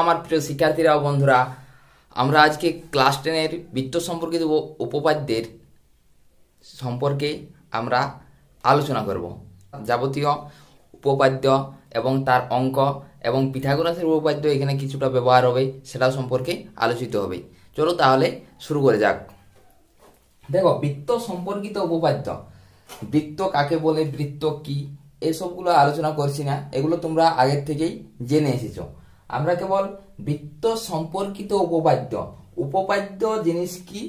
আমার প্রিয় শিক্ষার্থীরা ও বন্ধুরা, আমরা আজকে ক্লাস 10-এর বৃত্ত সম্পর্কিত উপপাদ্যের সম্পর্কে আমরা আলোচনা করব। যাবতীয় উপপাদ্য এবং তার অঙ্ক এবং পিথাগোরাসের উপপাদ্য এখানে কিছুটা ব্যবহার হবে, সেটা সম্পর্কে আলোচিত হবে। চলো তাহলে শুরু করে যাক। দেখো, বৃত্ত সম্পর্কিত উপপাদ্য, বৃত্ত কাকে বলে, বৃত্ত কি, এসবগুলো আলোচনা করছি না, এগুলো তোমরা আগের থেকেই জেনে এসেছো। আমরা কেবল বৃত্ত সম্পর্কিত উপপাদ্য, উপপাদ্য জিনিস কি,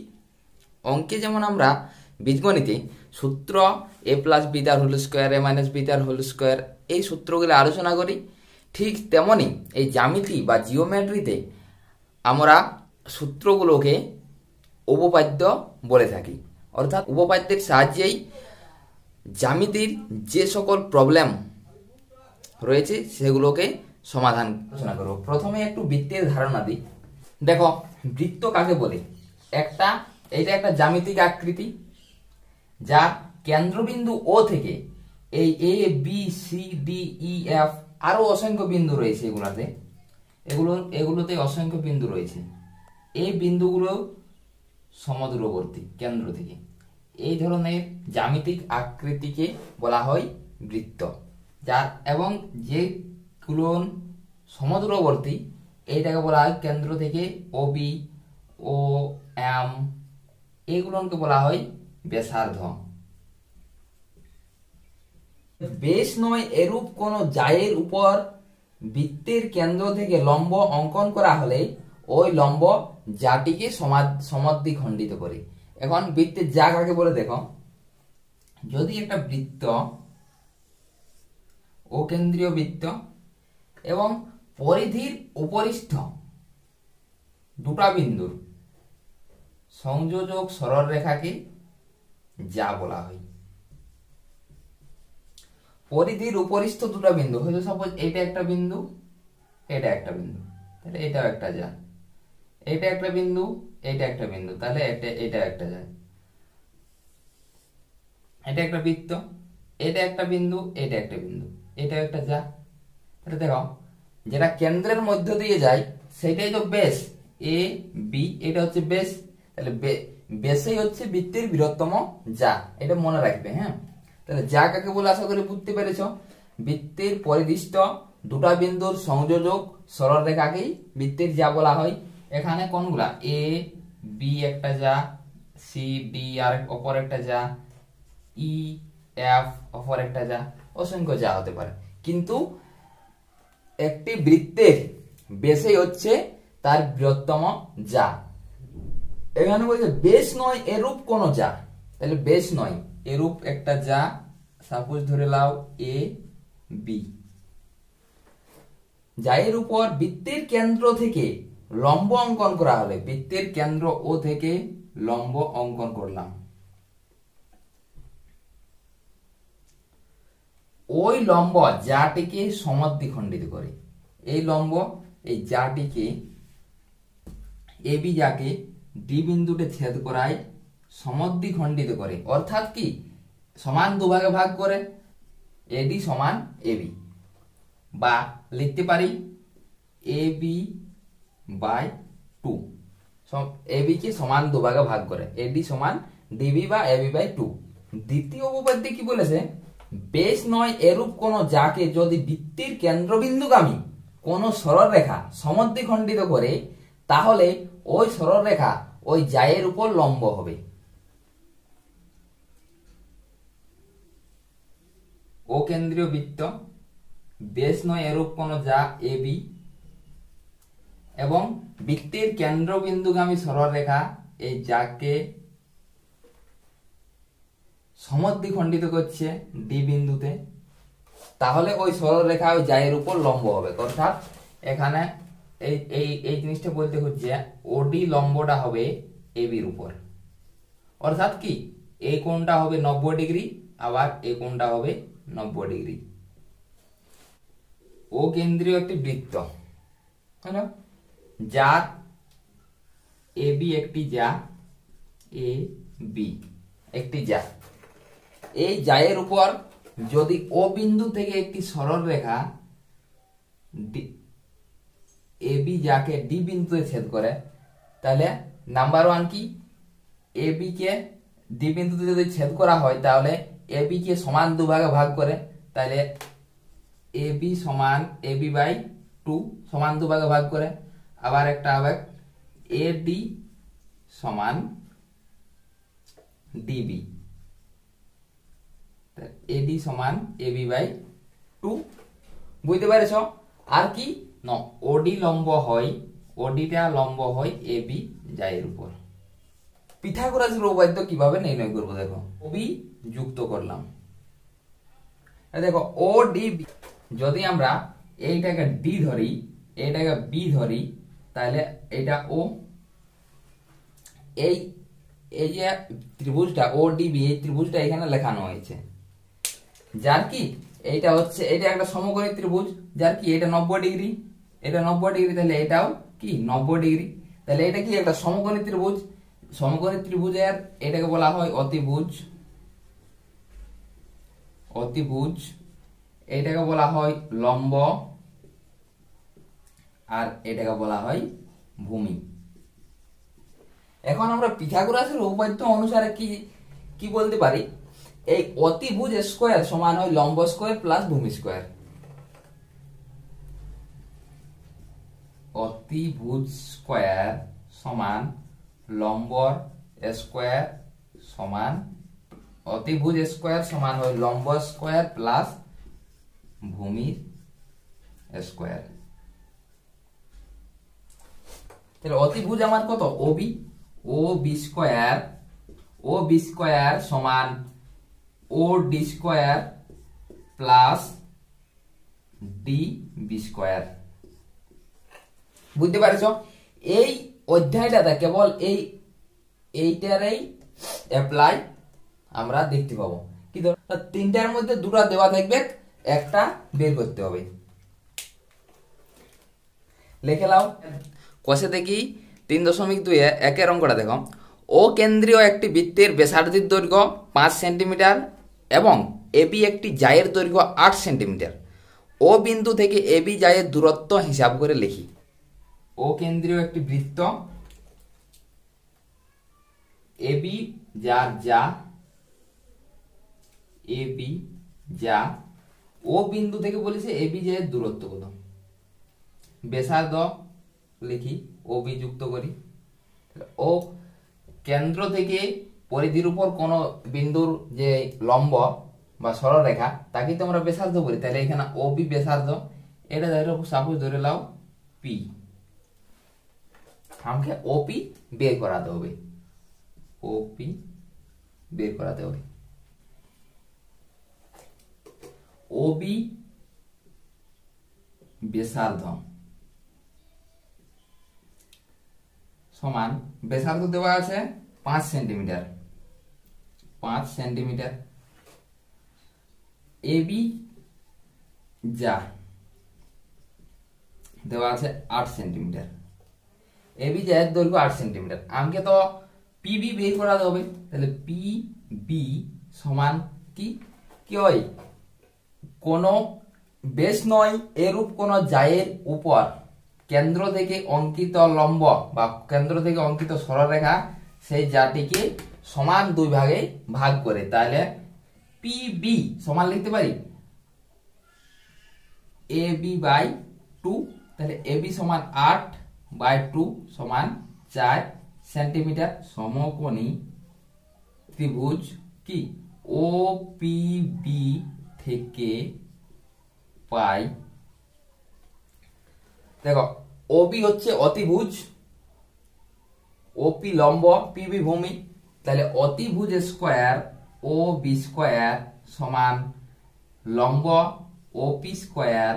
অঙ্কে যেমন আমরা বীজগণিতে সূত্র a প্লাস বি তার whole square, a minus b তার হোল স্কোয়ার, এই সূত্রগুলো আলোচনা করি, ঠিক তেমনই এই জ্যামিতি বা জিওমেট্রিতে আমরা সূত্রগুলোকে উপপাদ্য বলে থাকি। অর্থাৎ উপপাদ্যের সাহায্যেই জ্যামিতির যে সকল প্রবলেম রয়েছে সেগুলোকে সমাধান আলোচনা করব। প্রথমে একটু বৃত্তের ধারণা দিই। দেখো, বৃত্ত কাকে বলে, এইটা একটা জ্যামিতিক আকৃতি যা কেন্দ্রবিন্দু ও থেকে এই A B C D E F আরো অসংখ্য বিন্দু রয়েছে, এগুলোতে অসংখ্য বিন্দু রয়েছে। এই বিন্দুগুলো সমদূরবর্তী কেন্দ্র থেকে। এই ধরনের জ্যামিতিক আকৃতিকে বলা হয় বৃত্ত। যার এবং যেগুলো সমদূরবর্তী এইটাকে বলা হয় কেন্দ্র থেকে ও বি ও এম, এইগুলোকে বলা হয় ব্যাসার্ধ। বেশ নয় এরূপ কোন জায়ের উপর বৃত্তের কেন্দ্র থেকে লম্ব অঙ্কন করা হলে ওই লম্ব জাটিকে সমদ্বিখণ্ডিত করে। এখন বৃত্তের যা কাকে বলে দেখো, যদি একটা বৃত্ত, ও কেন্দ্রীয় বৃত্ত এবং পরিধির উপরিষ্ঠ দুটা বিন্দুর সংযোজক সরলরেখাকে যা বলা হয়। পরিধির উপরিষ্ঠ দুটা বিন্দু, হয়তো সাপোজ এটা একটা বিন্দু, এটা একটা বিন্দু, তাহলে এটাও একটা যা, এটা একটা বিন্দু, এটা একটা বিন্দু, তাহলে এটা একটা যা, এটা একটা বৃত্ত, এটা একটা বিন্দু, এটা একটা বিন্দু, এটা একটা যা। তাহলে দেখো, যেটা কেন্দ্রের মধ্য দিয়ে যায় সেটাই তো বেস, এ বি, এটা হচ্ছে বেস। তাহলে বেসই হচ্ছে বৃত্তের বৃহত্তম যা, এটা মনে রাখবে। হ্যাঁ, তাহলে যা কাকে বলে আশা করি বুঝতে পেরেছ। বৃত্তের পরিদিষ্ট দুটা বিন্দুর সংযোজক সরল রেখাকেই বৃত্তের যা বলা হয়। এখানে কোনগুলা, এ বি একটা যা, সি ডি আর অপর একটা যা, ই এফ অপর একটা যা, অসংখ্য যা হতে পারে, কিন্তু একটি বৃত্তের বেসই হচ্ছে তার বৃহত্তম যা। এখানে বলছে বেশ নয় এরূপ কোন যা, তাহলে বেশ নয় এরূপ একটা যা, সাপোজ ধরে নাও এ বি, যার উপর বৃত্তের কেন্দ্র থেকে লম্ব অঙ্কন করা হলে, বৃত্তের কেন্দ্র ও থেকে লম্ব অঙ্কন করলাম, ওই লম্ব যাটিকে সমদ্বিখণ্ডিত করে। এই লম্ব এই যাটিকে, এ বি যাকে ডি বিন্দুতে ছেদ করায় সমদ্বিখণ্ডিত করে। অর্থাৎ কি, সমান দুভাগে ভাগ করে, এডি সমান এবি, বা লিখতে পারি এ বি বাই 2। এবি কে সমান দুভাগে ভাগ করে, এডি সমান ডিবি বা এবি বাই 2। দ্বিতীয় উপপাদ্যে কি বলেছে, বেশ নয় এরূপ কোন যাকে যদি বৃত্তের কেন্দ্রবিন্দুগামী কোন সরলরেখা সমদ্বিখণ্ডিত করে, তাহলে ওই সরলরেখা ওই জায়ের উপর লম্ব হবে। ও কেন্দ্রীয় বৃত্ত, বেশ নয় এরূপ কোন যা এ বি এবং বৃত্তের কেন্দ্রবিন্দুগামী সরলরেখা এই যাকে সমদ্বিখণ্ডিত করছে ডি বিন্দুতে, তাহলে ওই সরলরেখা ওই জায়ের উপর লম্ব হবে। অর্থাৎ এখানে এই জিনিসটা বলতে হচ্ছে ওডি লম্বটা হবে এবির উপর। অর্থাৎ কি, এই কোণটা হবে 90 ডিগ্রি, আবার এই কোণটা হবে 90 ডিগ্রি। ও কেন্দ্রীয় একটি বৃত্ত, যার এ বি একটি যা, এ বি একটি যা, এই জায়ের উপর যদি ও বিন্দু থেকে একটি সরল রেখা এ বি যাকে ডি বিন্দুতে ছেদ করে, তাহলে নাম্বার ওয়ান কি, এ বি কে ডি বিন্দুতে যদি ছেদ করা হয় তাহলে এ বি কে সমান দুভাগে ভাগ করে, তাহলে এ বি সমান এ বি বাই 2 সমান দুভাগে ভাগ করে। আবার একটা হবে এ ডি সমান ডিবি, এডি সমান এবি বাই 2, বুঝতে পারছ? আর কি ন, ওডি লম্ব হয়, ওডিটা লম্ব হয় এবি জায়ের উপর। পিথাগোরাসের উপপাদ্য কিভাবে নির্ণয় করব দেখো, ওবি যুক্ত করলাম, দেখো ও ডি, যদি আমরা এইটাকে ডি ধরি এইটাকে বি ধরি, তাহলে এটা ও, এই এই যে ত্রিভুজটা ও ডিবি, এই ত্রিভুজটা এখানে লেখানো হয়েছে, যার কি এইটা হচ্ছে, এটা একটা সমকোণী ত্রিভুজ, যার কি এটা 90 ডিগ্রি, এটা 90 ডিগ্রি, তাহলে এটাও কি 90 ডিগ্রি, তাহলে এটা কি একটা সমকোণী ত্রিভুজ। সমকোণী ত্রিভুজের এটাকে বলা হয় অতিভুজ, অতিভুজ এটাকে বলা হয় লম্ব, আর এটাকে বলা হয় ভূমি। এখন আমরা পিথাগোরাসের উপপাদ্য অনুসারে কি কি বলতে পারি, এই অতিভুজ স্কয়ার সমান হয় লম্ব স্কয়ার প্লাস ভূমি স্কয়ার। অতিভুজ স্কয়ার সমান লম্ব স্কয়ার সমান, অতিভুজ স্কয়ার সমান হয় লম্ব স্কয়ার প্লাস ভূমির স্কয়ার। তাহলে অতিভুজ আমার কত, OB, O B square, O B square সমান O D square plus D B square. বুঝতে পারছ? এই অধ্যায়টাতে কেবল এইটারই অ্যাপ্লাই আমরা দেখতে পাবো, কি ধর তিনটার মধ্যে দুটো দেওয়া থাকবে, একটা বের করতে হবে। লিখে নাও, কষে দেখি 3.2 একের অঙ্কটা দেখো, ও কেন্দ্রীয় একটি বৃত্তের ব্যাসার্ধের দৈর্ঘ্য 5 সেন্টিমিটার এবং এবি একটি জায়ের দৈর্ঘ্য 8 সেন্টিমিটার। ও বিন্দু থেকে এবি জায়ের দূরত্ব হিসাব করে লিখি। ও কেন্দ্রীয় একটি বৃত্ত, এবি যার যা, এবি যা, ও বিন্দু থেকে বলেছে এবি জায়ের দূরত্ব কত, ব্যাসার্ধ লিখি, ও বি যুক্ত করি। ও কেন্দ্র থেকে পরিধির উপর কোন বিন্দুর যে লম্ব বা সরলরেখা তাকে তো আমরা ব্যাসার্ধ বলি, তাহলে এখানে ও বি ব্যাসার্ধ, এটা ধরে সাপোজ ধরে নাও পি, আমাকে ওপি বের করাতে হবে, ওপি বের করাতে হবে। ওবি ব্যাসার্ধ সমান, ব্যাসার্ধ দেওয়া আছে 5 সেন্টিমিটার, 5 সেন্টিমিটার। এবি যা দেওয়া আছে 8 সেন্টিমিটার, এবি যা এর দৈর্ঘ্য 8 সেন্টিমিটার, আমাকে তো পিবি বের করাতে হবে, তাহলে পিবি সমান কি কি হয়, কোন বেশ নয় এরূপ কোন জায়ের উপর কেন্দ্র থেকে অঙ্কিত লম্ব বা কেন্দ্র থেকে অঙ্কিত সরলরেখা সেই জাটিকে সমান দুই ভাগে ভাগ করে, তাহলে পিবি সমান লিখতে পারি এবি বাই 2, তাহলে এবি সমান 8 বাই 2 সমান 4 সেন্টিমিটার। সমকোণী ত্রিভুজ কি ও পিবি থেকে পাই, দেখো ওবি হচ্ছে অতিভুজ, ওপি লম্ব, পিবি ভূমি, তাহলে অতিভুজ স্কয়ার ও বি স্কয়ার সমান লম্ব ওপি স্কয়ার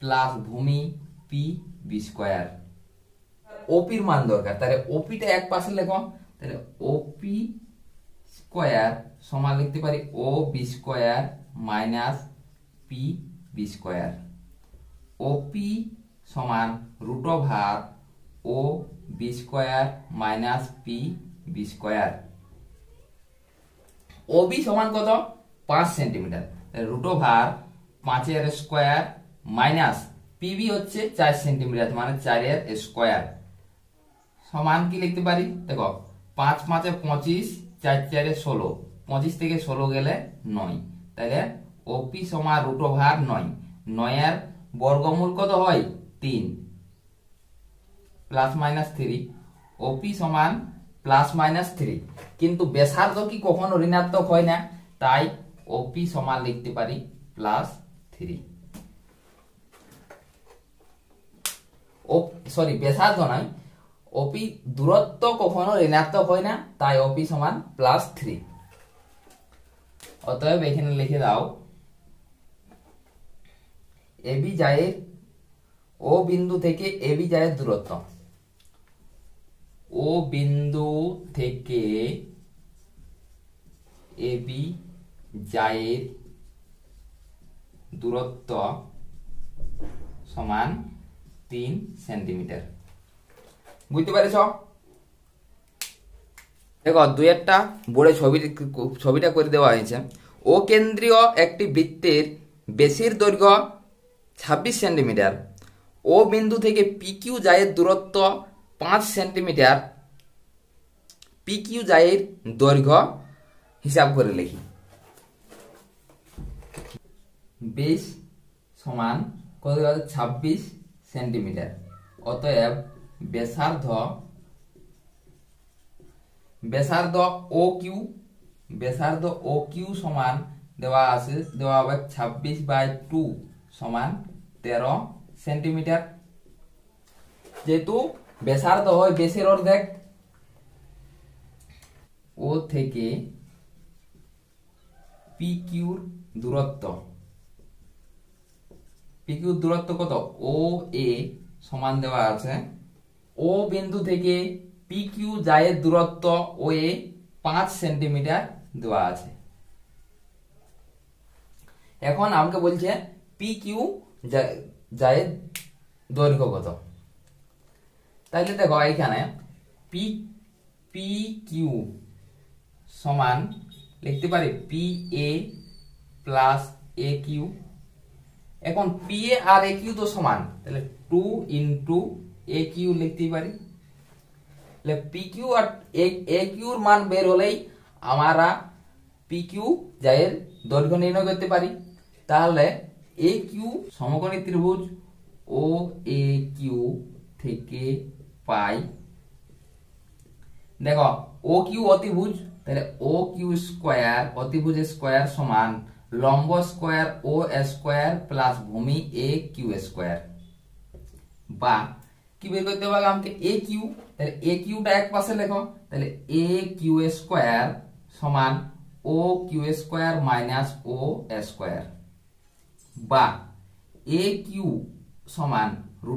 প্লাস ভূমি পি বি স্কয়ার। ওপির মান দরকার, তাহলে ওপিটা এক পাশে লেখো, তাহলে ওপি স্কয়ার সমান লিখতে পারি O B square minus P B square. OP সমান root over O B square minus P B square. OB সমান কত, 5 সেন্টিমিটার, রুট ওভার 5 এর স্কয়ার মাইনাস পিবি হচ্ছে 4 সেন্টিমিটার, মানে 4 এর স্কোয়ার, সমান কি লিখতে পারি, দেখো 5 5 এ 25, 4 4 এ 16, 25 থেকে 16 গেলে 9, তাহলে ওপি সমান √9, 9 এর বর্গমূল কত হয় 3, +-3, ওপি সমান +-3, কিন্তু ব্যাসার্ধ কি কখনো ঋণাত্মক হয় না, তাই ওপি সমান লিখতে পারি +3। সরি, ব্যাসার্ধ নয়, ওপি দূরত্ব কখনো ঋণাত্মক হয় না, তাই ওপি সমান +3। অতএব এখানে লিখে দাও এবি জায়ের ও বিন্দু থেকে এবি জায়ের দূরত্ব, ও বিন্দু থেকে এবি জায়ের দূরত্ব সমান 3 সেন্টিমিটার। বুঝতে পেরেছ? দেখো দুই একটা বোর্ডে ছবিটা করে দেওয়া হয়েছে। ও কেন্দ্রীয় একটি বৃত্তের বেসির দৈর্ঘ্য 26 সেন্টিমিটার, ও বিন্দু থেকে পিকিউ জায়ের দূরত্ব 5 সেন্টিমিটার, পিকিউ জায়ের দৈর্ঘ্য হিসাব করে লিখি। বেস সমান কত, 26 সেন্টিমিটার। অতএব ব্যাসার্ধ ও কিউ সমান দেওয়া হবে 26/2 সমান 13 সেন্টিমিটার। যেহেতু ব্যাসার্ধ হয় বেসের অর্ধেক, ও থেকে পিকিউর দূরত্ব কত, ও এ সমান দেওয়া আছে, ও বিন্দু থেকে পিকিউ জায়ের দূরত্ব ও এ 5 সেন্টিমিটার দেওয়া আছে। এখন আমাকে বলছে পিকিউ জায়ের দৈর্ঘ্য কত। তাইলে দেখো এখানে পিকিউ সমান লিখতে পারি P A plus A Q. এখন পি এ আর এ কিউ তো সমান, তাহলে 2 ইন্টু এ কিউ লিখতে পারি। পি কিউ আর এ কিউর মান বের হলেই আমরা পি কিউ জায়ের দৈর্ঘ্য নির্ণয় করতে পারি। তাহলে এ কিউ সমকোণী ত্রিভুজ ও এ কিউ থেকে পাই, দেখো ও কিউ অতিভুজ, তাহলে ও কিউ স্কোয়ার, অতিভুজ স্কোয়ার সমান লম্ব স্কোয়ার ও স্কোয়ার প্লাস ভূমি এ কিউ স্কোয়ার, বা কি বের করতে হবে আমাকে এ কিউ, তাহলে এ কিউটা এক পাশে লেখো, তাহলে এ কিউ স্কোয়ার সমান ও কিউ স্কোয়ার মাইনাস ও স্কোয়ার, বা এ কিউ সমান √,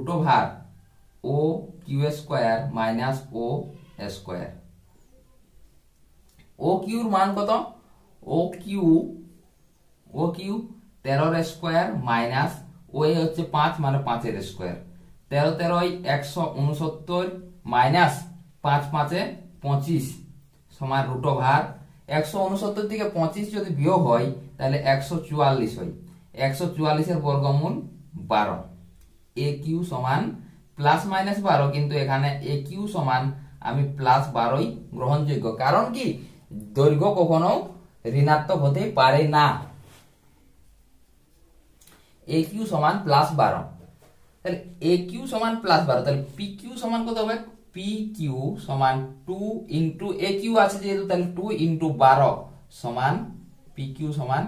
ও কিউ স্কোয়ার মাইনাস ও স্কোয়ার। ও কিউর মান কত, ও কিউ 13 স্কোয়ার মাইনাস ও এ হচ্ছে 5, মানে 5 স্কোয়ার, 13 13 169 মাইনাস 5 5 25 সমান √, 169 থেকে 25 যদি বিয়োগ হয় তাহলে 144 হয়, 144 এর বর্গমূল 12। এ কিউ সমান +-12, কিন্তু এখানে এ কিউ সমান আমি +12ই গ্রহণযোগ্য, কারণ কি দৈর্ঘ্য কখনো ঋণাত্মক হতে পারে না। এ কিউ সমান +12, তাহলে এ কিউ সমান +12, তাহলে পি কিউ সমান কত হবে, পি কিউ সমান 2 ইন্টু এ কিউ আছে যেহেতু, তাহলে 2 ইন্টু 12 সমান পি কিউ সমান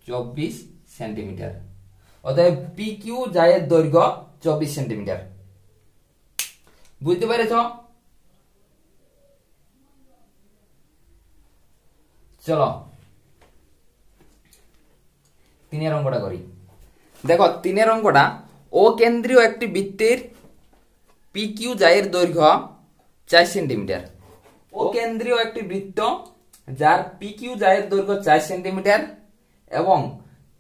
24 সেন্টিমিটার। অতএব পি কিউ জায়ের দৈর্ঘ্য 24 সেন্টিমিটার। বুঝতে পেরেছ? চলো 3 অঙ্কটা করি। দেখো 3 অঙ্কটা, ও কেন্দ্রীয় একটি বৃত্তের পি কিউ জায়ের দৈর্ঘ্য 4 সেন্টিমিটার। ও কেন্দ্রীয় একটি বৃত্ত যার পি কিউ জায়ের দৈর্ঘ্য 4 সেন্টিমিটার এবং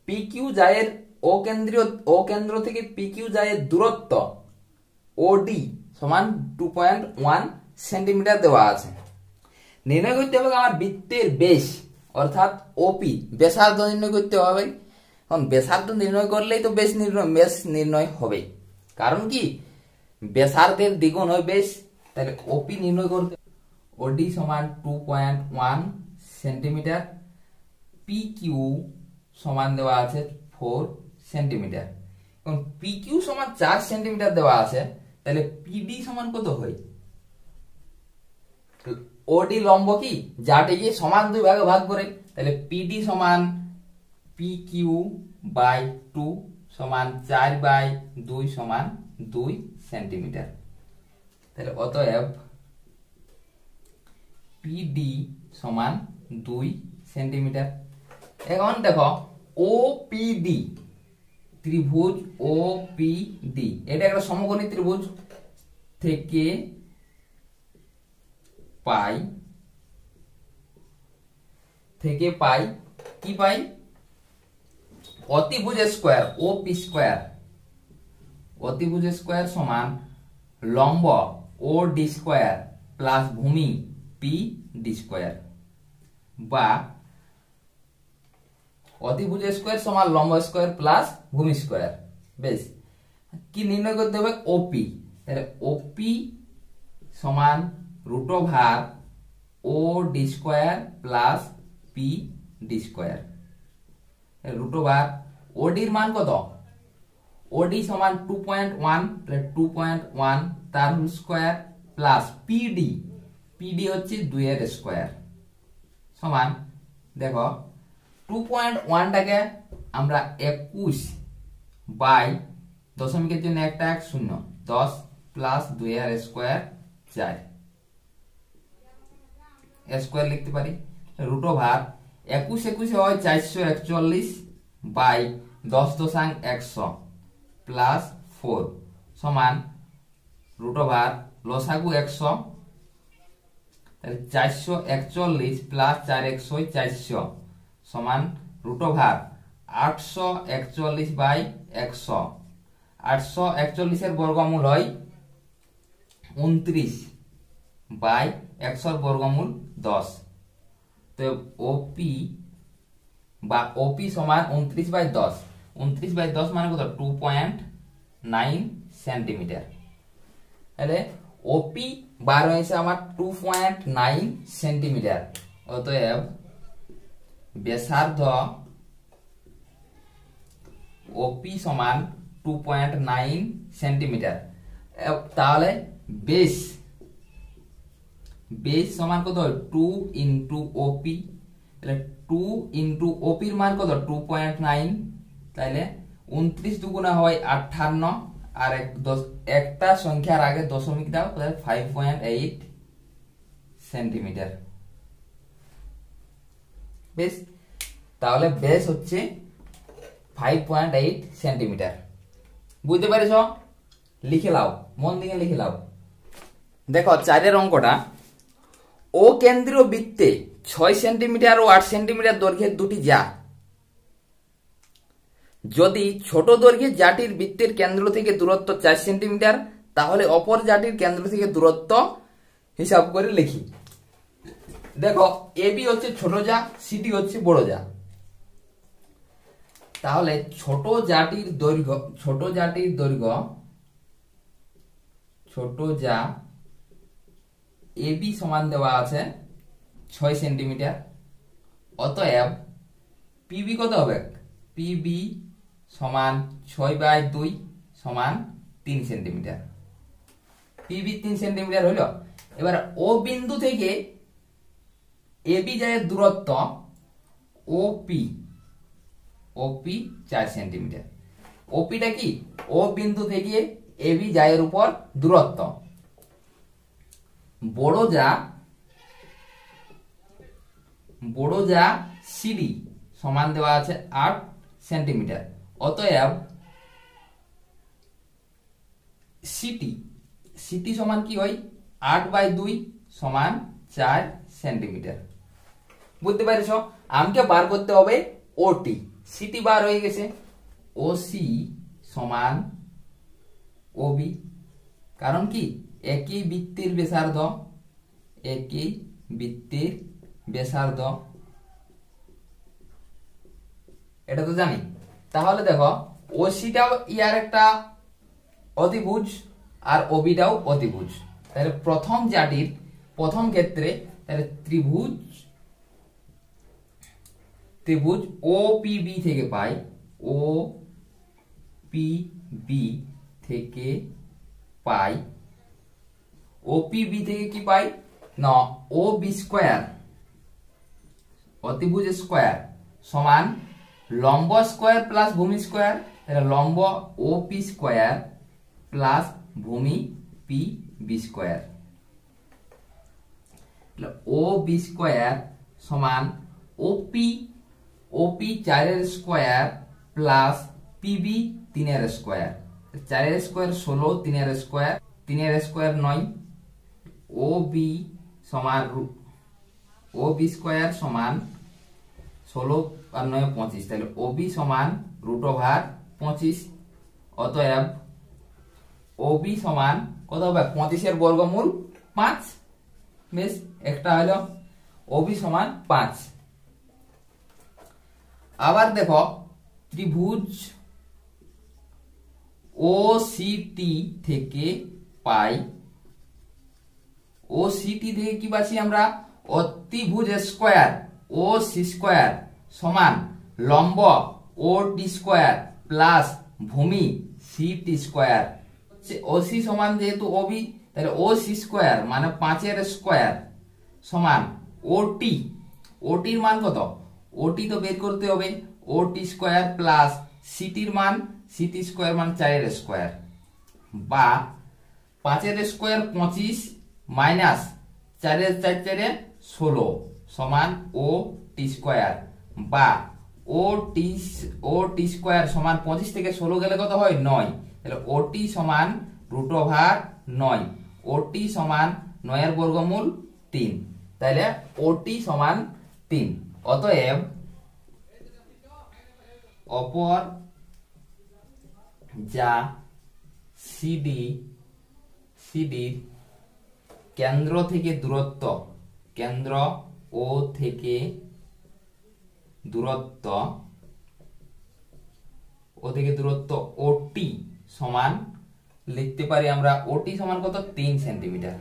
পি কিউ জায়ের ও কেন্দ্র থেকে পি কিউ জায়ের দূরত্ব ওডি সমান 2.1 সেন্টিমিটার দেওয়া আছে। নির্ণয় করতে হবে আমার বৃত্তের বেশ, অর্থাৎ ওপি, ব্যাসার্ধ নির্ণয় করতে হবে। এখন ব্যাসার্ধ নির্ণয় করলেই তো বেশ নির্ণয় হবে। কারণ কি ব্যাসার্ধের দ্বিগুণ হয় বেশ, তাহলে ওপি নির্ণয় করতে ওডি সমান 2.1 সেন্টিমিটার, পি কিউ সমান দেওয়া আছে 4 সেন্টিমিটার। এবং পি কিউ সমান 4 সেন্টিমিটার দেওয়া আছে, তাহলে পিডি সমান কত হয়? ওডি লম্ব কি যাটিকে সমান দুই ভাগে ভাগ করে, তাহলে পিডি সমান পি কিউ বাই 2 সমান 4 বাই 2 সমান 2 সেন্টিমিটার। তাহলে অতএব পিডি সমান 2 সেন্টিমিটার। এখন দেখো ওপিডি ত্রিভুজ ওপিডি এটা একটা সমকোণী ত্রিভুজ থেকে পাই কি পাই? অতিভুজ স্কয়ার ওপি স্কয়ার, অতিভুজ স্কয়ার সমান লম্ব ও ডি স্কয়ার প্লাস ভূমি পি ডি স্কয়ার, বা অতিভুজ স্কয়ার সমান লম্ব স্কয়ার প্লাস ভূমি স্কয়ার। বেশ, কি নির্ণয় করতে হবে? ওপি। তাহলে ওপি সমান root over O D square plus P D square. Root over ওডির মান কত? ওডি সমান 2.1, তাহলে 2.1 তার হোল স্কয়ার প্লাস পিডি হচ্ছে 2 এর স্কয়ার সমান, দেখো 2.1টাকে আমরা 21 বাই দশমিকের জন্য একটা 1 0 10 প্লাস 2 এর স্কয়ার 4 স্কয়ার লিখতে পারি। রুট ওভার 21 হয় 441 বাই 10.100 প্লাস 4 সমান রুট ওভার লসাগু 100, তাহলে 441 প্লাস 4 400 সমান রুট ওভার 841 বাই 100। 841 এর বর্গমূল হয় 29 বাই 100 এর বর্গমূল 10। তো ওপি সমান 29 বাই 10, 29 বাই 10 মানে কত? 2.9 সেন্টিমিটার। তাহলে ওপি বার হয়েছে আমার 2.9 সেন্টিমিটার। অতএব ব্যাসার্ধ ওপি সমান 2.9 সেন্টিমিটার। তাহলে বেস সমান কত? 2 ইন্টু ওপি, তাহলে 2 ইন্টু ওপির মান কত? 2.9, তাহলে 29 দুগুণা হয় 58, আর একটা সংখ্যার আগে দশমিক দাও, তাহলে 5.8 সেন্টিমিটার। বেশ, তাহলে বেস হচ্ছে 5.8 সেন্টিমিটার। বুঝতে পারিস? লিখে লাও, মন দিয়ে লিখে লাও। দেখো 4 অঙ্কটা, ও কেন্দ্রীয় বৃত্তে 6 সেন্টিমিটার ও 8 সেন্টিমিটার দৈর্ঘ্যের দুটি যা, যদি ছোট দৈর্ঘ্যের জাটির বৃত্তের কেন্দ্র থেকে দূরত্ব 4 সেন্টিমিটার, তাহলে অপর জাটির কেন্দ্র থেকে দূরত্ব হিসাব করে লিখি। দেখো এবি হচ্ছে ছোট যা, সিডি হচ্ছে বড় যা। তাহলে ছোট জাটির দৈর্ঘ্য ছোট যা এবি সমান দেওয়া আছে 6 সেন্টিমিটার। অতএব পিবি কত হবে? পিবি সমান 6 বাই 2 সমান 3 সেন্টিমিটার। পিবি 3 সেন্টিমিটার হইল। এবার ও বিন্দু থেকে এবি যায় দূরত্ব ওপি 4 সেন্টিমিটার। ওপিটা কি? ও বিন্দু থেকে এবি যায় এর উপর দূরত্ব। বড় যা সিডি সমান দেওয়া আছে 8 সেন্টিমিটার। অতএব সিটি সমান কি হয়? 8 বাই 2 সমান 4 সেন্টিমিটার। বুঝতে পারছো? আমাকে বার করতে হবে ওটি। সিটি বার হয়ে গেছে, ওসি সমান ওবি। কারণ কি? একই বৃত্তের ব্যাসার্ধ, এটা তো জানি। তাহলে দেখো ওসিটাও ইয়ার একটা অতিভুজ আর ওবিটাও অতিভুজ। তাহলে প্রথম জাটির প্রথম ক্ষেত্রে তাহলে ত্রিভুজ ওপিবি থেকে পাই, ওপিবি থেকে পাই, ওপিবি থেকে কি পাই না ওবি স্কয়ার, অতিভুজ স্কয়ার সমান লম্ব স্কয়ার প্লাস ভূমি স্কয়ার। তাহলে লম্ব ওপি স্কয়ার প্লাস ভূমি P B square, O B square সমান ওপি 4 এর স্কয়ার প্লাস পিবি 3 এর স্কয়ার। 4 এর স্কয়ার 16, 3 এর স্কয়ার 3 এর স্কয়ার 9, ওবি সমান ওবি স্কয়ার সমান 16 আর 9 25। তাহলে ওবি সমান √25। অতএব ওবি সমান কত হবে 25 এর বর্গমূল 5। বেশ, একটা হলো ওবি সমান 5। আবার দেখো ত্রিভুজ ওসিটি থেকে পাই, ওসিটি থেকে কি পাচ্ছি আমরা অতিভুজ স্কয়ার ওসি স্কয়ার সমান লম্ব ওটি স্কয়ার প্লাস ভূমি সিটি স্কয়ার। ওসি সমান যেহেতু ওবি তাহলে ওসি স্কয়ার মানে 5 এর স্কয়ার সমান ওটি, ওটির মান কত, ওটি তো বের করতে হবে, ওটি স্কয়ার প্লাস সিটির মান সিটি স্কয়ার মান 4 এর স্কয়ার, বা 5 এর স্কয়ার 25 মাইনাস 4 এর 4 4 16 সমান ও টি স্কয়ার, বা ও টি স্কয়ার সমান 25 থেকে 16 গেলে কত হয় 9। তাহলে ওটি সমান √9, ওটি সমান 9 এর বর্গমূল 3। তাহলে ওটি সমান 3। অতএব অপর যা সিডির কেন্দ্র থেকে দূরত্ব, কেন্দ্র ও থেকে দূরত্ব ওটি সমান লিখতে পারি আমরা ওটি সমান কত 3 সেন্টিমিটার,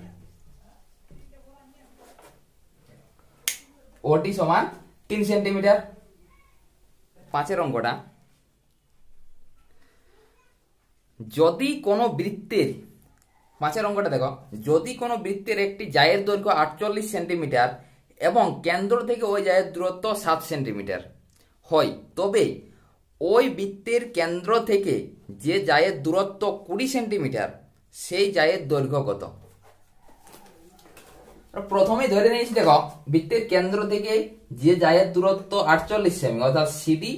ওটি সমান 3 সেন্টিমিটার। 5 অঙ্কটা, যদি কোনো বৃত্তের 5 অঙ্কটা দেখো, যদি কোনো বৃত্তের একটি জায়ের দৈর্ঘ্য 48 সেন্টিমিটার এবং কেন্দ্র থেকে ওই জায়ের দূরত্ব 7 সেন্টিমিটার হয়, তবে ওই বৃত্তের কেন্দ্র থেকে যে জায়ের দূরত্ব 20 সেন্টিমিটার সেই জায়ের দৈর্ঘ্য কত? প্রথমেই ধরে নিয়েছি দেখো বৃত্তের কেন্দ্র থেকে যে জায়ের দূরত্ব 48 সেমি, অর্থাৎ সিডি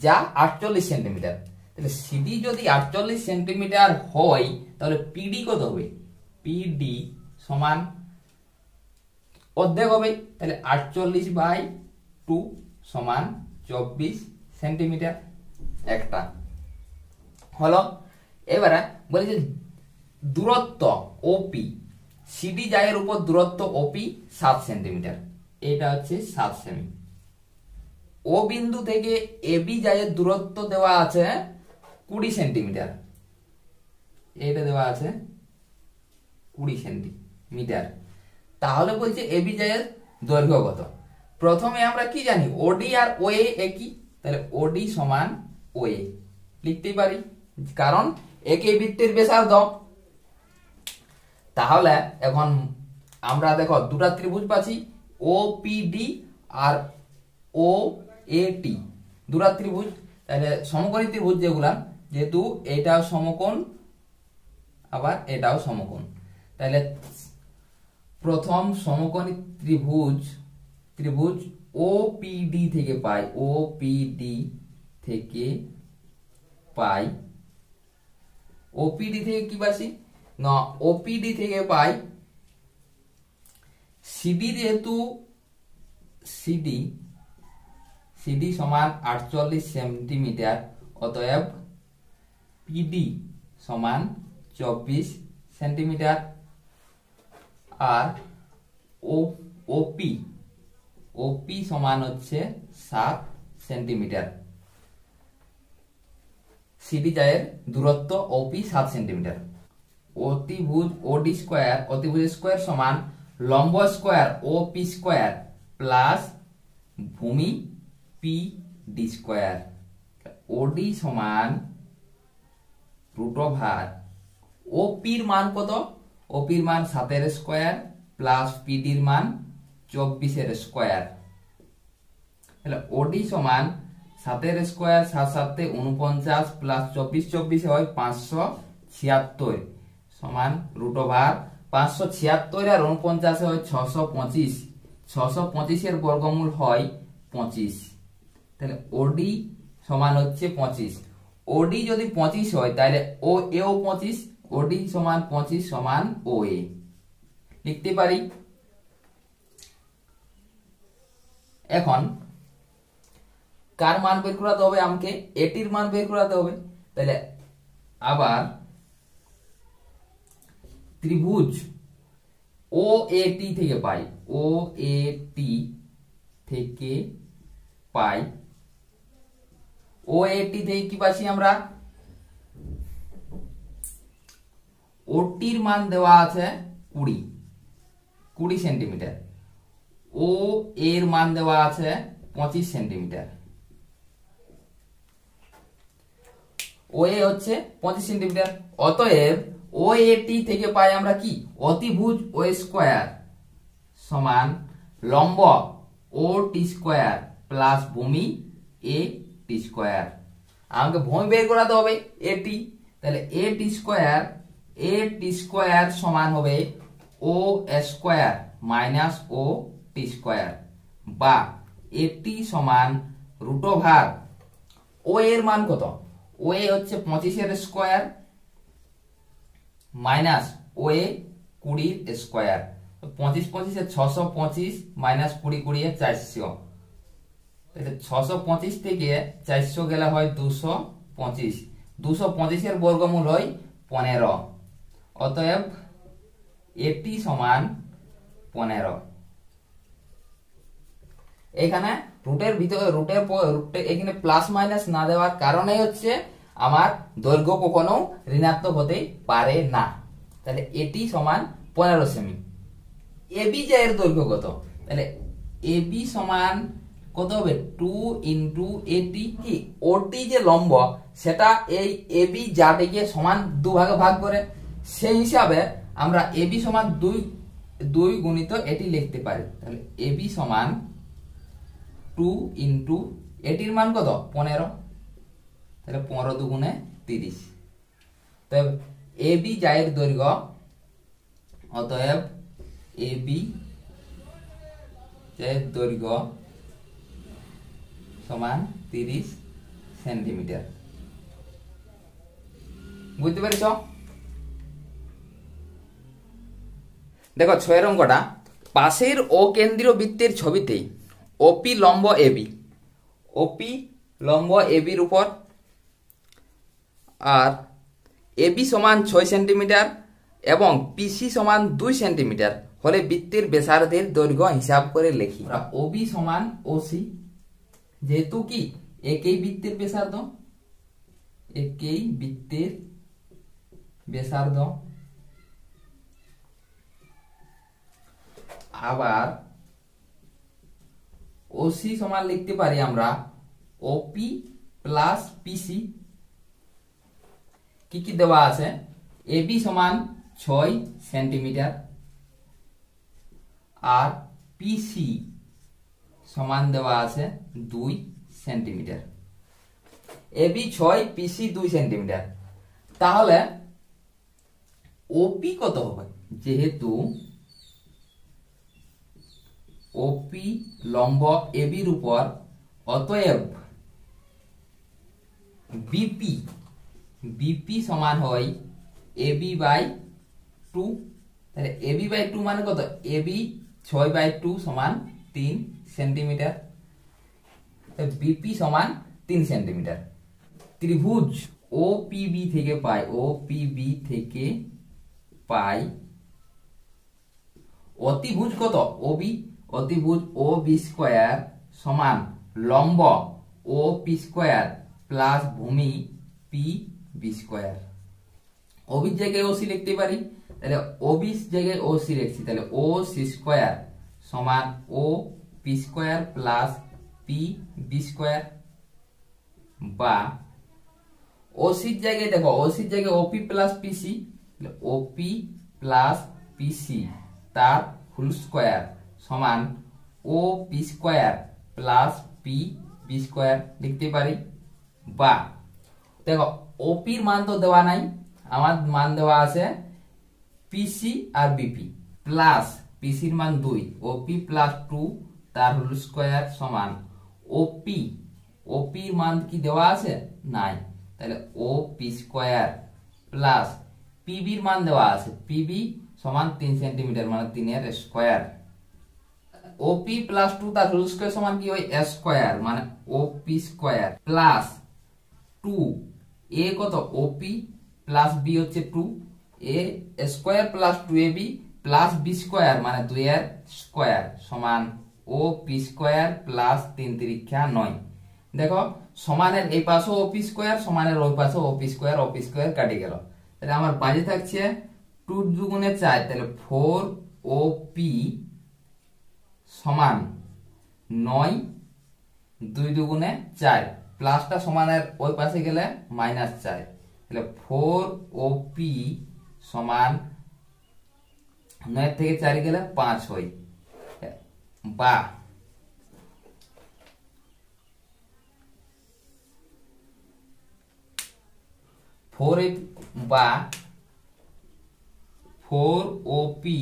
যা 48 সেন্টিমিটার। তাহলে সিডি যদি 48 সেন্টিমিটার হয় তাহলে পিডি কত হবে? পিডি সমান অর্ধেক হবে, তাহলে 48/2 সমান 24 সেন্টিমিটার। একটা হলো। এবারে বলি যে দূরত্ব ওপি, সিডি জায়ের উপর দূরত্ব ওপি 7 সেন্টিমিটার, এটা হচ্ছে 7 সেমি। ও বিন্দু থেকে এবি জায়ের দূরত্ব দেওয়া আছে 20 সেন্টিমিটার, এটা দেওয়া আছে 20 সেন্টিমিটার। তাহলে বলছে এবি জায়ের দৈর্ঘ্য কত? প্রথমে আমরা কি জানি ওডি আর ওএ একই, তাহলে ওডি সমান ওএ লিখতেই পারি, কারণ একই বৃত্তের ব্যাসার্ধ। তাহলে এখন আমরা দেখো দুটা ত্রিভুজ পাচ্ছি ওপিডি আর ওএটি, দুটা ত্রিভুজ। তাহলে সমকোণী ত্রিভুজ যেগুলা, যেহেতু এটাও সমকোণ আবার এটাও সমকোণ, তাহলে প্রথম সমকোণী ত্রিভুজ ওপিডি থেকে পাই, ওপিডি থেকে পাই, ওপিডি থেকে কি পাচ্ছি না ওপিডি থেকে পাই সিডি, যেহেতু সিডি সমান 48 সেন্টিমিটার, অতএব পিডি সমান 24 সেন্টিমিটার। আর ওপি সমান হচ্ছে 7 সেন্টিমিটার। সিডি জায়ের দূরত্ব ওপি 7 সেন্টিমিটার। অতিভুজ ওডি স্কয়ার, অতিভুজ স্কয়ার সমান লম্ব স্কয়ার ওপি স্কয়ার প্লাস ভূমি পি ডি স্কয়ার। ওডি সমান রুট ওভার ওপির মান কত? ওপির মান 7 স্কয়ার প্লাস পিডির মান 24 স্কয়ার। তাহলে ওডি সমান 7 স্কয়ার 7 7 49 প্লাস 24 24 হয় 576 সমান রুট ওভার 576 আর 49 হয় 625। 625 এর বর্গমূল হয় 25। তাহলে ওডি সমান হচ্ছে 25। ওডি যদি 25 হয় তাহলে ও এও 25। ওডি সমান 25 সমান ও এ লিখতে পারি। এখন কার মান বের করতে হবে? আমাকে এটির মান বের করতে হবে। তাহলে আবার ত্রিভুজ ও এটি থেকে পাই, ও এটি থেকে পাই, ও এটি থেকে কি পাচ্ছি আমরা? ওটির মান দেওয়া আছে 20 সেন্টিমিটার, ও এর মান দেওয়া আছে 25 সেন্টিমিটার। ও এ হচ্ছে 25 সেন্টিমিটার। অতএব ও এটি থেকে পাই আমরা কি? অতিভুজ ও স্কয়ার সমান লম্ব ও টি স্কয়ার প্লাস ভূমি এ টি স্কয়ার। আমাকে ভূমি বের করাতে হবে এটি। তাহলে এ টি স্কয়ার সমান হবে ও স্কয়ার মাইনাস ও টি স্কয়ার, বা এটি সমান রুট ওভার ও এর মান কত? ও এ হচ্ছে 25 স্কয়ার মাইনাস ও এ 20 স্কয়ার। 25 25 625 মাইনাস 20 20 400। তাহলে 625 থেকে 400 গেলে হয় 225। 225 এর বর্গমূল হয় 15। অতএব এটি সমান 15। এখানে রুটের ভিতরে রুটের এখানে প্লাস মাইনাস না দেওয়ার কারণে হচ্ছে আমার দৈর্ঘ্য কখনো ঋণাত্মক হতে পারে না। তাহলে এটি সমান 15 সেমি। এবি এর দৈর্ঘ্য কত? তাহলে এবি সমান কত হবে? 2 ইন্টু এটি কি ওটি যে লম্ব সেটা এই এবি যাটিকে সমান দুভাগে ভাগ করে, সেই হিসাবে আমরা এবি সমান 2 গুণিত এটি লিখতে পারি। তাহলে এবি সমান 2 ইন্টু এটির মান কত? 15। তাহলে 15 দুগুণে 30। তবে এবি জায়ের দৈর্ঘ্য, অতএব এবি জায়ের দৈর্ঘ্য সমান 30 সেন্টিমিটার। বুঝতে পেরেছ? দেখো 6 অঙ্কটা, পাশের অকেন্দ্রীয় বৃত্তের ছবিতে ওপি লম্ব এবি, ওপি লম্ব এবির উপর আর এবি সমান 6 সেন্টিমিটার এবং পিসি সমান 2 সেন্টিমিটার হলে বৃত্তের ব্যাসার্ধের দৈর্ঘ্য হিসাব করে লিখি। ওবি সমান ওসি, যেহেতু কি একই বৃত্তের ব্যাসার্ধ, একই বৃত্তের ব্যাসার্ধ। আবার ওসি সমান লিখতে পারি আমরা ওপি প্লাস পিসি। কি কি দেওয়া আছে? এবি সমান 6 সেন্টিমিটার আর পিসি সমান দেওয়া আছে 2 সেন্টিমিটার। এবি 6, পিসি 2 সেন্টিমিটার। তাহলে ওপি কত হবে? যেহেতু ওপি লম্ব এবির উপর, অতএব বিপি, বিপি সমান হয় এবি বাই 2। তাহলে এবি বাই 2 মানে কত? এবি 6 বাই 2 সমান 3 সেন্টিমিটার। বিপি সমান 3 সেন্টিমিটার। ত্রিভুজ ওপিবি থেকে পাই, ওপিবি থেকে পাই অতিভুজ কত? ওবি। অতিভুজ ও বি স্কয়ার সমান লম্ব ও পি স্কয়ার প্লাস ভূমি পি বি স্কোয়ার। ওবির জায়গায় ওসি লিখতে পারি, তাহলে ওবি জায়গায় ওসি লিখছি, তাহলে ও সি স্কোয়ার সমান O P square plus P B square, বা ওসির জায়গায় দেখো, ওসির জায়গায় ওপি প্লাস পিসি, ওপি প্লাস পিসি তার হোল স্কোয়ার সমান O P square plus P B square লিখতে পারি। বা দেখো ওপির মান তো দেওয়া নাই, আমার মান দেওয়া আছে পিসি আর বিপি, প্লাস পিসির মান 2, ওপি প্লাস 2 তার হোল স্কোয়ার সমান ওপি, ওপির মান কি দেওয়া আছে? নাই, তাহলে ও পি স্কোয়ার প্লাস পিবির মান দেওয়া আছে, পিবি সমান 3 সেন্টিমিটার মানে 3 এর স্কোয়ার, ওপি প্লাস 2 তার হোল স্কোয়ার সমান কি হয় স্কোয়ার মানে ওপি স্কোয়ার প্লাস 2 এ কত ওপি প্লাস বি হচ্ছে 2 A square plus 2ab plus B square মানে 2 এর স্কোয়ার সমান ও পি স্কোয়ার প্লাস 3 3 9। দেখো সমানের এই পাশে ওপি স্কোয়ার, সমানের ওই পাশে ওপি স্কোয়ার কাটে গেল, তাহলে আমার বাজে থাকছে 2 দুগুণে 4, তাহলে 4 ওপি সমান 9, 2 দুগুণে 4, প্লাসটা সমানের ওই পাশে গেলে -4, তাহলে 4 ওপি সমান 9 থেকে 4 গেলে 5 হয়। বা বা 4 ওপি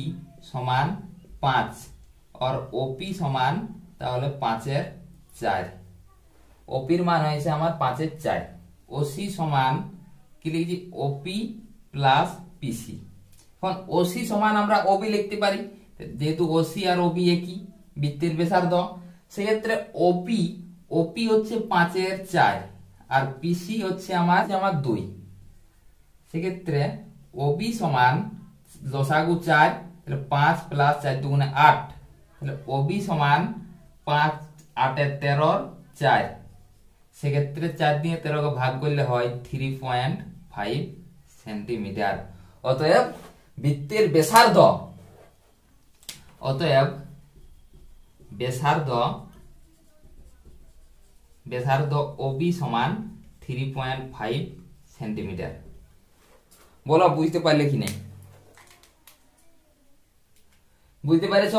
সমান 5 और ওপি সমান তাহলে 5 এর 4, ওপির মান হয়েছে আমার 5 এর 4, ওসি সমান কি লিখছি ওপি প্লাস পিসি। এখন ওসি সমান আমরা ওবি লিখতে পারি, যেহেতু ওসি আর ওবি একই বৃত্তের ব্যাসার্ধ, সেক্ষেত্রে ওপি হচ্ছে 5 এর 4 আর পিসি হচ্ছে আমার 2, সেক্ষেত্রে ওবি সমান লসাগু 4, তাহলে 5 প্লাস 4 দুগুণে 8, তাহলে ওবি সমান 5 8 এর 13 4, সেক্ষেত্রে 4 দিয়ে 13 কে ভাগ করলে হয় 3.5 সেন্টিমিটার। অতএব বৃত্তের ব্যাসার্ধ, ব্যাসার্ধ ওবি সমান 3.5 সেন্টিমিটার। বলো বুঝতে পারলে কি নাই? বুঝতে পেরেছ?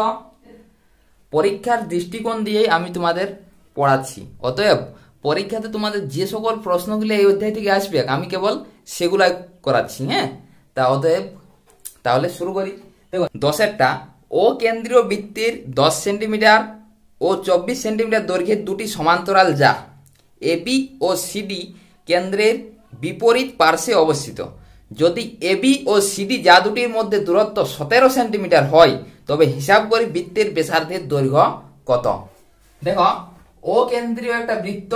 পরীক্ষার দৃষ্টিকোণ দিয়ে আমি তোমাদের পড়াচ্ছি, অতএব পরীক্ষাতে তোমাদের যে সকল প্রশ্নগুলো এই অধ্যায় থেকে আসবে আমি কেবল সেগুলাই করাচ্ছি। হ্যাঁ, তা অতএব তাহলে শুরু করি। দেখো 10এরটা, ও কেন্দ্রীয় বৃত্তের 10 সেন্টিমিটার ও 24 সেন্টিমিটার দৈর্ঘ্যের দুটি সমান্তরাল যা এবি ও সিডি কেন্দ্রের বিপরীত পার্শ্বে অবস্থিত। যদি এবি ও সিডি যা দুটির মধ্যে দূরত্ব 17 সেন্টিমিটার হয় তবে হিসাব করি বৃত্তের ব্যাসার্ধের দৈর্ঘ্য কত। দেখো ও কেন্দ্রীয় একটা বৃত্ত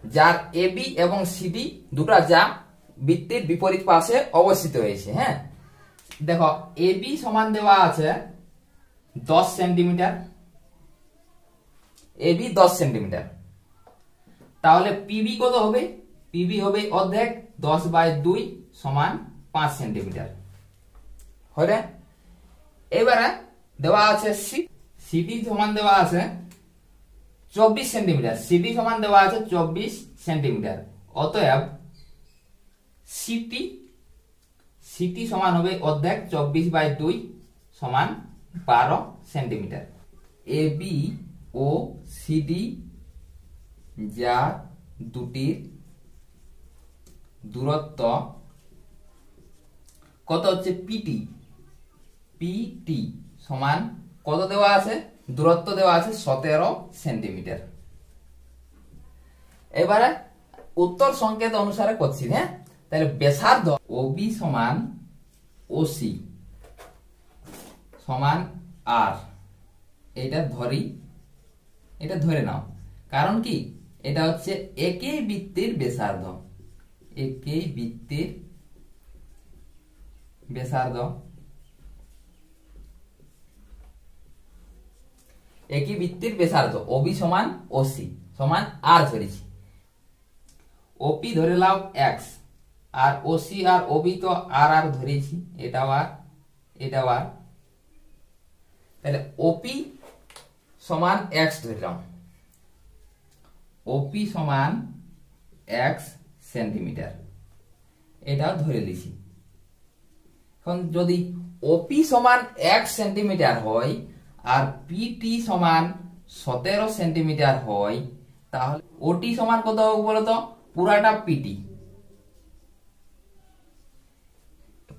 যার এবি এবং সিডি দুটা যা বৃত্তের বিপরীত পাশে অবস্থিত হয়েছে। হ্যাঁ, দেখো এবি সমান দেওয়া আছে 10 সেন্টিমিটার, এবি 10 সেন্টিমিটার, তাহলে পিবি কত হবে? পিবি হবে অর্ধেক 10/2 সমান 5 সেন্টিমিটার। হলে এবারে দেওয়া আছে সিডি সমান দেওয়া আছে 24 সেন্টিমিটার, সিডি সমান দেওয়া আছে 24 সেন্টিমিটার, অতএব সিটি সমান হবে অর্ধেক 24/2 সমান 12 সেন্টিমিটার। এবি ও সিডি যা দুটির দূরত্ব কত হচ্ছে পিটি সমান কত দেওয়া আছে? দূরত্ব দেওয়া আছে 17 সেন্টিমিটার। এবারে উত্তর সংকেত অনুসারে করছি। হ্যাঁ, তাহলে ব্যাসার্ধ ওবি সমান ওসি সমান আর, এটা ধরে নাও, কারণ কি এটা হচ্ছে একই বৃত্তের ব্যাসার্ধ, একই বৃত্তের ব্যাসার্ধ ওবি সমান ওসি সমান আর ধরেছি। ওপি ধরে নাও x, আর ওসি আর ওবি তো আর আর ধরেছি, এটাও আর এটাও আর। তাহলে ওপি সমান এক্স ধরলাম, ওপি সমান এক্স সেন্টিমিটার, এটাও ধরে লিখি। এখন যদি ওপি সমান 1 সেন্টিমিটার হয় আর পিটি সমান 17 সেন্টিমিটার হয়, তাহলে ওটি সমান কত হবে বলতো? পুরাটা পিটি,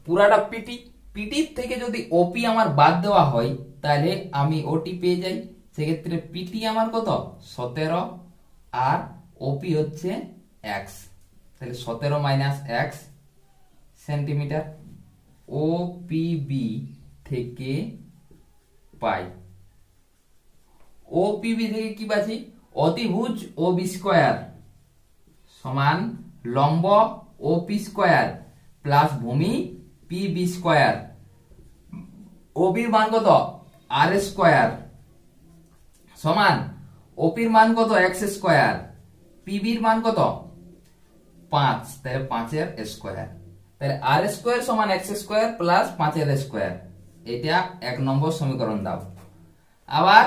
পুরাটা পিটি। পিটির থেকে যদি ওপি আমার বাদ দেওয়া হয় তাহলে আমি ওটি পেয়ে যাই। সেক্ষেত্রে পিটি আমার কত? 17 আর ওপি হচ্ছে এক্স, তাহলে 17 মাইনাস এক্স সেন্টিমিটার। ওপিবি থেকে পাই, ওপিবি থেকে কি পাচ্ছি? অতিভুজ ওবি স্কয়ার সমান লম্ব ওপি স্কয়ার প্লাস ভূমি পিবি স্কয়ার। ওবির মান কত? আর স্কয়ার সমান ওপির মান কত? এক্স স্কয়ার, পিবির মান কত? 5, তাহলে 5 এর স্কয়ার। তাহলে আর স্কয়ার সমান এক্স স্কয়ার প্লাস 5 এর স্কয়ার, এটা 1 নম্বর সমীকরণ দাও। আবার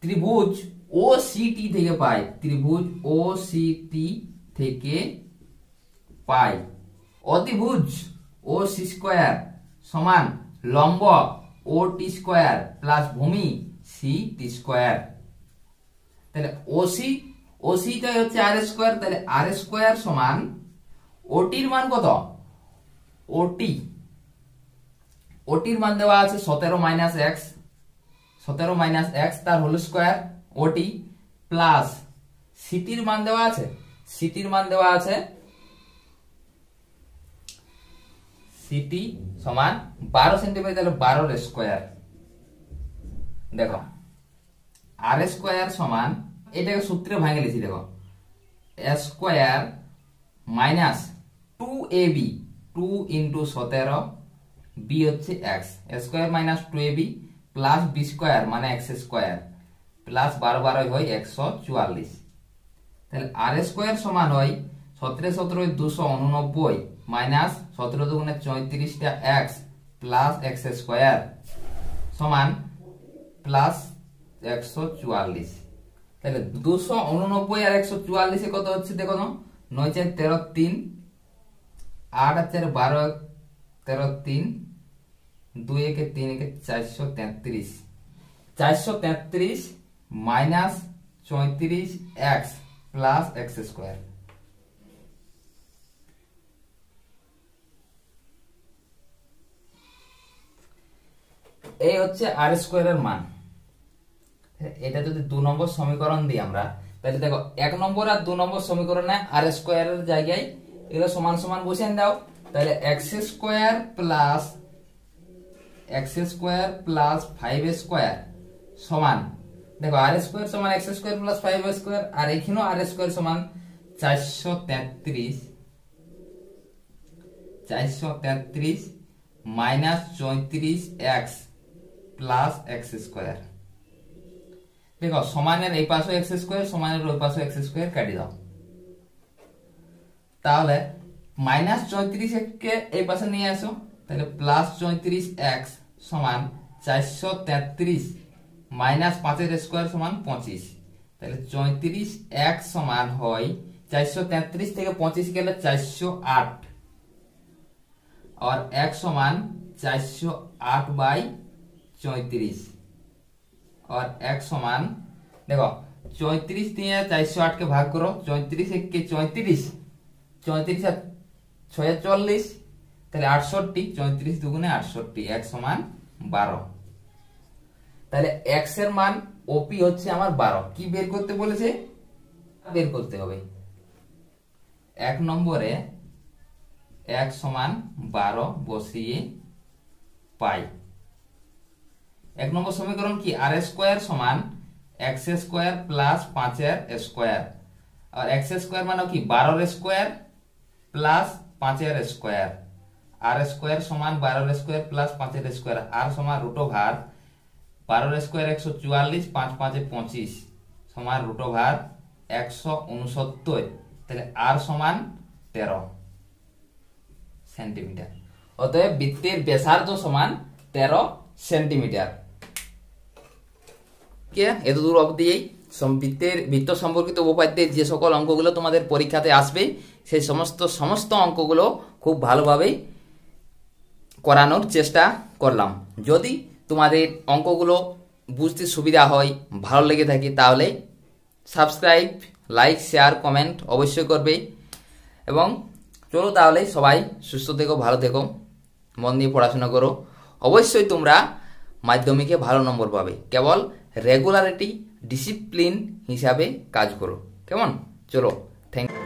ত্রিভুজ ও সিটি থেকে পাই, ত্রিভুজ ও সিটি থেকে পাই অতিভুজ ও সি স্কয়ার সমান লম্ব ও টি স্কয়ার প্লাস ভূমি সি টি স্কয়ার। তাহলে ওসি, ওসিটাই হচ্ছে আর স্কয়ার, তাহলে আর স্কয়ার সমান ওটির মান কত? ওটি, ওটির মান দেওয়া আছে 17 মাইনাস এক্স, 17 মাইনাস এক্স তার হোল স্কয়ার ওটি, প্লাস সিটির মান দেওয়া আছে, সিটির মান দেওয়া আছে সিটি সমান 12 সেন্টিমিটার, তাহলে 12 এর স্কয়ার। দেখো আর স্কয়ার সমান, এটাকে সূত্রে ভাঙে লিখি, দেখো square minus 2ab, 2 into 17 B হচ্ছে X, square minus 2ab plus B square মানে এক্স স্কয়ার প্লাস 12 12 হয় 144। তাহলে আর স্কয়ার সমান হয় 17 17 289 মাইনাস 17 দুগুণে 34টা এক্স প্লাস এক্স স্কয়ার সমান প্লাস 144। তাহলে 289 আর 144 কত হচ্ছে দেখো তো? 9 4 13 3, 8 আর 4 12, 13 3, 2 1 3 1 433, 433 minus 34 x plus x square. এই হচ্ছে আর স্কয়ারের মান। এটা যদি 2 নম্বর সমীকরণ দিই আমরা, তাহলে দেখো 1 নম্বর আর 2 নম্বর সমীকরণে আর স্কয়ারের জায়গায় এগুলো সমান সমান বসিয়ে দাও। তাহলে এক্স স্কয়ার প্লাস 5 স্কয়ার সমান, দেখো আর স্কয়ার সমান এক্স স্কয়ার প্লাস 5 স্কয়ার, আর এখানেও আর স্কয়ার সমান 433 minus 34 x plus x square. দেখো সমানের এই পাশে এক্স স্কয়ার, সমানের ওই পাশে এক্স স্কয়ার কাটি দাও, তাহলে মাইনাস 34 কে এই পাশে নিয়ে আসো, তাহলে প্লাস 34 এক্স সমান 433 মাইনাস 5 এর স্কয়ার সমান 25। তাহলে 34 এক্স সমান হয় 433 থেকে 25 গেলে 408 और x समान 408 बाई 34 और x समान, देखो 34 दिए 408 के भाग करो, 34 एक के 34, 34 46, তাহলে 68, 34 দুগুণে 68, x সমান 12। তাহলে x এর মান ওপি হচ্ছে আমার 12। কি বের করতে বলেছে? বের করতে হবে 1 নম্বরে x সমান 12 বসিয়ে পাই। 1 নম্বর সমীকরণ কি? আর স্কয়ার সমান এক্স স্কয়ার প্লাস 5 এর স্কয়ার, আর এক্স স্কয়ার মানে কি 12 এর স্কয়ার প্লাস 5 এর স্কয়ার, আর স্কয়ার সমান 12 এর স্কয়ার প্লাস 5 এর স্কয়ার, আর সমান রুট ওভার 12 এর স্কয়ার 144, 5 5 25 সমান রুট ওভার 169, তাহলে আর সমান 13। সেন্টিমিটার। অতএব বৃত্তের ব্যাসার্ধ সমান 13 সেন্টিমিটার। এতদূর অবধি বৃত্ত সম্পর্কিত উপপাদ্যের যে সকল অঙ্কগুলো তোমাদের পরীক্ষাতে আসবে সেই সমস্ত অঙ্কগুলো খুব ভালোভাবে করানোর চেষ্টা করলাম। যদি তোমাদের অঙ্কগুলো বুঝতে সুবিধা হয়, ভালো লেগে থাকে, তাহলে সাবস্ক্রাইব, লাইক, শেয়ার, কমেন্ট অবশ্যই করবে। এবং চলো তাহলে সবাই সুস্থ থেকো, ভালো থেকো, মন দিয়ে পড়াশোনা করো। অবশ্যই তোমরা মাধ্যমিকে ভালো নম্বর পাবে। কেবল রেগুলারিটি, ডিসিপ্লিন হিসাবে কাজ করো। কেমন? চলো, থ্যাংক ইউ।